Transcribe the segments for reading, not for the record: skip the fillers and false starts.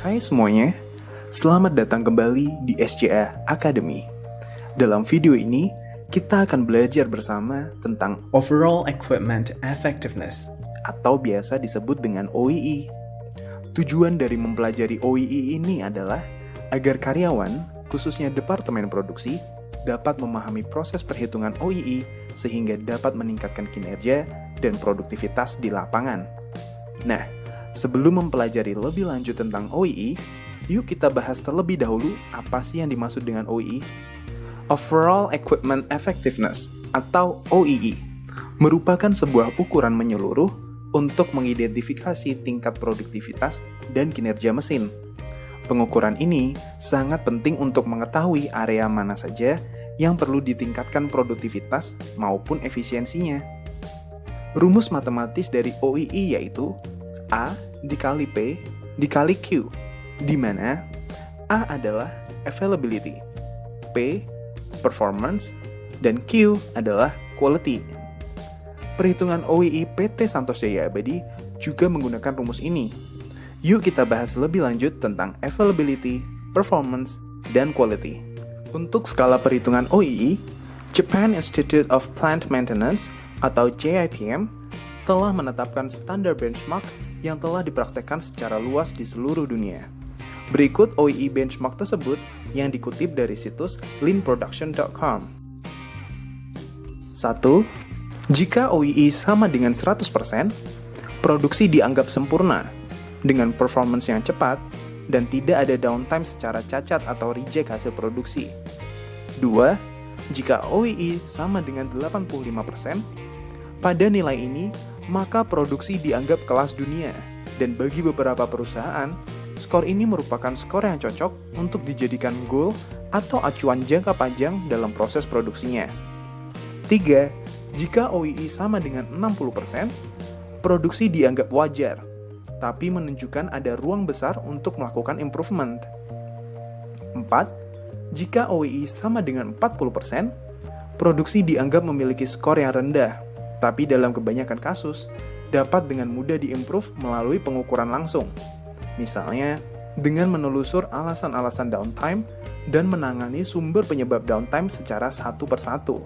Hai semuanya, selamat datang kembali di SCA Academy. Dalam video ini, kita akan belajar bersama tentang Overall Equipment Effectiveness. atau biasa disebut dengan OEE. Tujuan dari mempelajari OEE ini adalah agar karyawan, khususnya Departemen Produksi, dapat memahami proses perhitungan OEE sehingga dapat meningkatkan kinerja dan produktivitas di lapangan. Nah, sebelum mempelajari lebih lanjut tentang OEE, yuk kita bahas terlebih dahulu apa sih yang dimaksud dengan OEE. Overall Equipment Effectiveness atau OEE merupakan sebuah ukuran menyeluruh untuk mengidentifikasi tingkat produktivitas dan kinerja mesin. Pengukuran ini sangat penting untuk mengetahui area mana saja yang perlu ditingkatkan produktivitas maupun efisiensinya. Rumus matematis dari OEE yaitu A dikali P dikali Q, di mana A adalah availability, P performance, dan Q adalah quality. Perhitungan OEE PT Santos Jaya Abadi juga menggunakan rumus ini. Yuk kita bahas lebih lanjut tentang availability, performance, dan quality. Untuk skala perhitungan OEE, Japan Institute of Plant Maintenance atau JIPM telah menetapkan standar benchmark yang telah dipraktekkan secara luas di seluruh dunia. Berikut OEE benchmark tersebut yang dikutip dari situs leanproduction.com. 1. Jika OEE sama dengan 100%, produksi dianggap sempurna dengan performance yang cepat dan tidak ada downtime secara cacat atau reject hasil produksi. 2. Jika OEE sama dengan 85%, pada nilai ini, maka produksi dianggap kelas dunia, dan bagi beberapa perusahaan, skor ini merupakan skor yang cocok untuk dijadikan goal atau acuan jangka panjang dalam proses produksinya. 3. Jika OEE sama dengan 60%, produksi dianggap wajar, tapi menunjukkan ada ruang besar untuk melakukan improvement. 4. Jika OEE sama dengan 40%, produksi dianggap memiliki skor yang rendah, tapi dalam kebanyakan kasus, dapat dengan mudah diimprove melalui pengukuran langsung. Misalnya, dengan menelusur alasan-alasan downtime dan menangani sumber penyebab downtime secara satu persatu.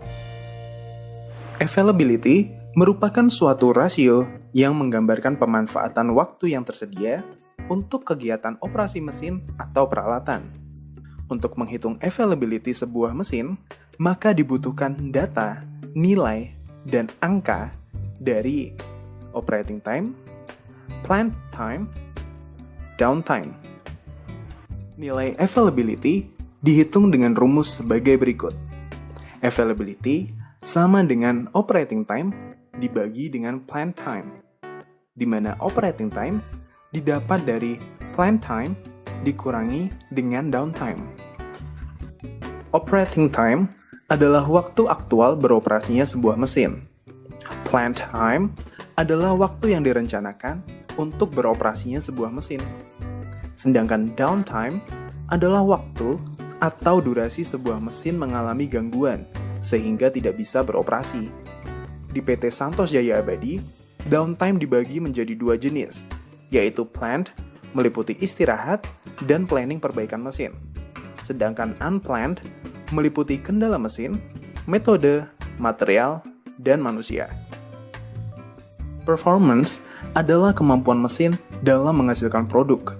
Availability merupakan suatu rasio yang menggambarkan pemanfaatan waktu yang tersedia untuk kegiatan operasi mesin atau peralatan. Untuk menghitung availability sebuah mesin, maka dibutuhkan data, nilai, dan angka dari operating time, plant time, downtime. Nilai availability dihitung dengan rumus sebagai berikut. Availability sama dengan operating time dibagi dengan plant time, di mana operating time didapat dari plant time dikurangi dengan downtime. Operating time adalah waktu aktual beroperasinya sebuah mesin. Plant time adalah waktu yang direncanakan untuk beroperasinya sebuah mesin. Sedangkan downtime adalah waktu atau durasi sebuah mesin mengalami gangguan sehingga tidak bisa beroperasi. Di PT Santos Jaya Abadi, downtime dibagi menjadi dua jenis, yaitu planned, meliputi istirahat, dan planning perbaikan mesin. Sedangkan unplanned, meliputi kendala mesin, metode, material, dan manusia. Performance adalah kemampuan mesin dalam menghasilkan produk.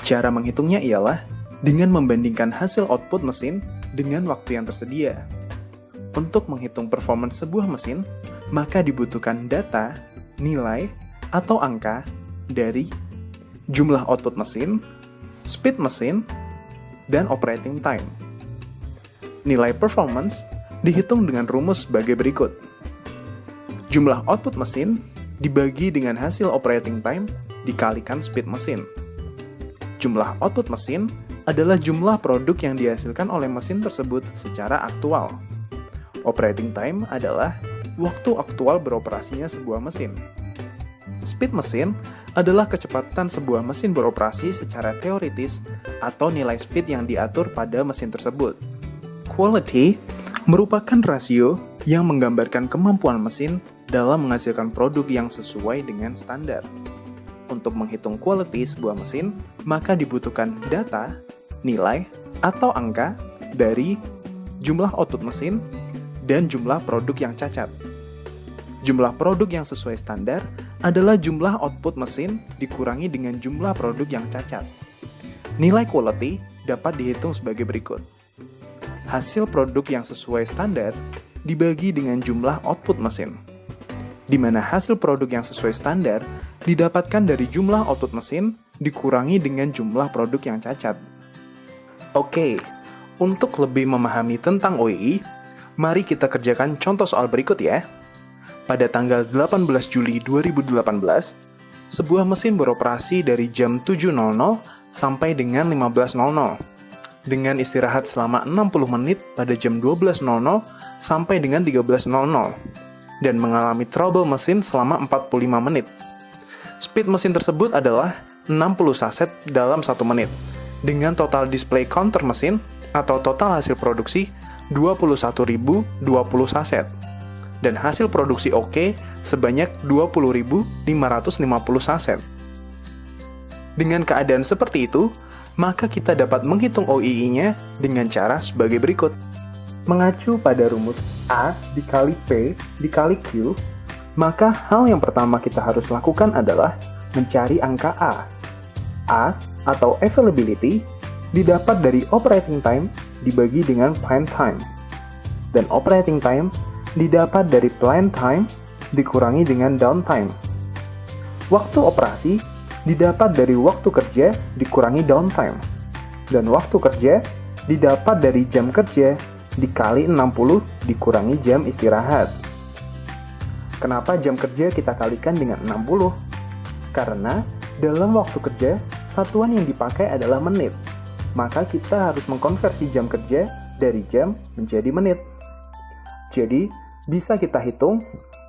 Cara menghitungnya ialah dengan membandingkan hasil output mesin dengan waktu yang tersedia. Untuk menghitung performance sebuah mesin, maka dibutuhkan data, nilai, atau angka dari jumlah output mesin, speed mesin, dan operating time. Nilai performance dihitung dengan rumus sebagai berikut. Jumlah output mesin dibagi dengan hasil operating time dikalikan speed mesin. Jumlah output mesin adalah jumlah produk yang dihasilkan oleh mesin tersebut secara aktual. Operating time adalah waktu aktual beroperasinya sebuah mesin. Speed mesin adalah kecepatan sebuah mesin beroperasi secara teoritis atau nilai speed yang diatur pada mesin tersebut. Quality merupakan rasio yang menggambarkan kemampuan mesin dalam menghasilkan produk yang sesuai dengan standar. untuk menghitung quality sebuah mesin, maka dibutuhkan data, nilai, atau angka dari jumlah output mesin dan jumlah produk yang cacat. Jumlah produk yang sesuai standar adalah jumlah output mesin dikurangi dengan jumlah produk yang cacat. Nilai quality dapat dihitung sebagai berikut. Hasil produk yang sesuai standar dibagi dengan jumlah output mesin, di mana hasil produk yang sesuai standar didapatkan dari jumlah output mesin dikurangi dengan jumlah produk yang cacat. Oke, untuk lebih memahami tentang OEE, mari kita kerjakan contoh soal berikut ya. Pada tanggal 18 Juli 2018, sebuah mesin beroperasi dari jam 7.00 sampai dengan 15.00, dengan istirahat selama 60 menit pada jam 12.00 sampai dengan 13.00, dan mengalami trouble mesin selama 45 menit. Speed mesin tersebut adalah 60 saset dalam 1 menit, dengan total display counter mesin atau total hasil produksi 21.020 saset, dan hasil produksi OK sebanyak 20.550 saset. Dengan keadaan seperti itu, maka kita dapat menghitung OEE-nya dengan cara sebagai berikut. Mengacu pada rumus A dikali P dikali Q, maka hal yang pertama kita harus lakukan adalah mencari angka A. A atau availability didapat dari operating time dibagi dengan planned time, dan operating time didapat dari planned time dikurangi dengan downtime. Waktu operasi didapat dari waktu kerja dikurangi downtime, dan waktu kerja didapat dari jam kerja dikali 60 dikurangi jam istirahat. Kenapa jam kerja kita kalikan dengan 60? Karena dalam waktu kerja, satuan yang dipakai adalah menit. Maka kita harus mengkonversi jam kerja dari jam menjadi menit. Jadi, bisa kita hitung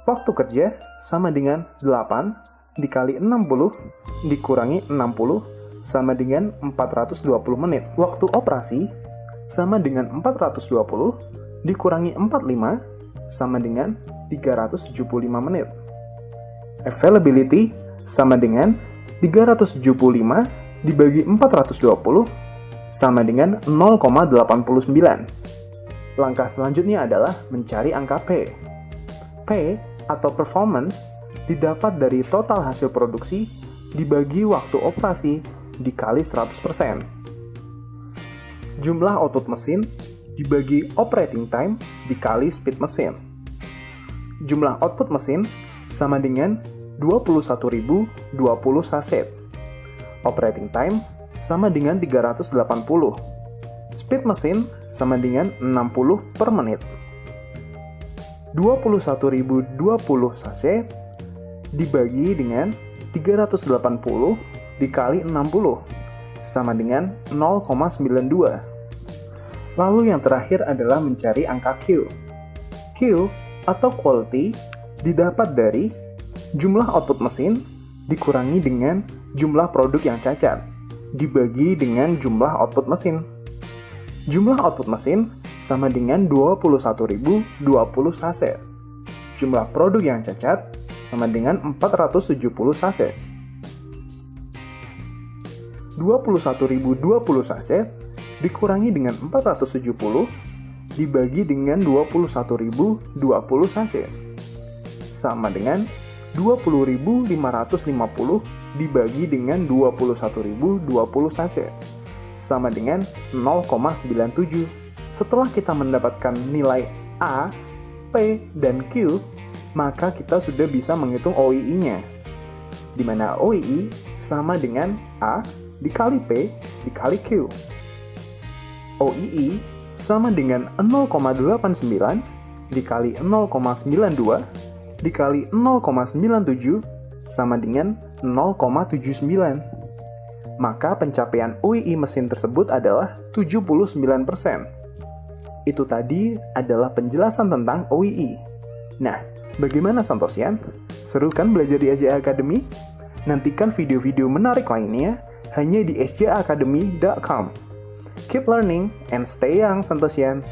waktu kerja sama dengan 8 dikali 60 dikurangi 60 sama dengan 420 menit. Waktu operasi sama dengan 420 dikurangi 45 sama dengan 375 menit. Availability sama dengan 375 dibagi 420 sama dengan 0,89. Langkah selanjutnya adalah mencari angka P. P atau performance didapat dari total hasil produksi dibagi waktu operasi dikali 100%. Jumlah output mesin dibagi operating time dikali speed mesin. Jumlah output mesin sama dengan 21.020 saset. Operating time sama dengan 380. Speed mesin sama dengan 60 per menit. 21.020 saset dibagi dengan 380 dikali 60 sama dengan 0,92. Lalu yang terakhir adalah mencari angka Q. Q atau quality didapat dari jumlah output mesin dikurangi dengan jumlah produk yang cacat dibagi dengan jumlah output mesin. Jumlah output mesin sama dengan 21.020 saset. Jumlah produk yang cacat sama dengan 470 saset. 21.020 saset dikurangi dengan 470 dibagi dengan 21.020 saset sama dengan 20.550 dibagi dengan 21.020 saset sama dengan 0,97. Setelah kita mendapatkan nilai A, P, dan Q, maka kita sudah bisa menghitung OEE-nya, di mana OEE sama dengan A dikali P dikali Q. OEE sama dengan 0,89 dikali 0,92 dikali 0,97 sama dengan 0,79. Maka pencapaian OEE mesin tersebut adalah 79%. Itu tadi adalah penjelasan tentang OEE. Nah, bagaimana Santosian? Seru kan belajar di SJA Academy? Nantikan video-video menarik lainnya hanya di sjacademy.com. Keep learning and stay young, Santosian.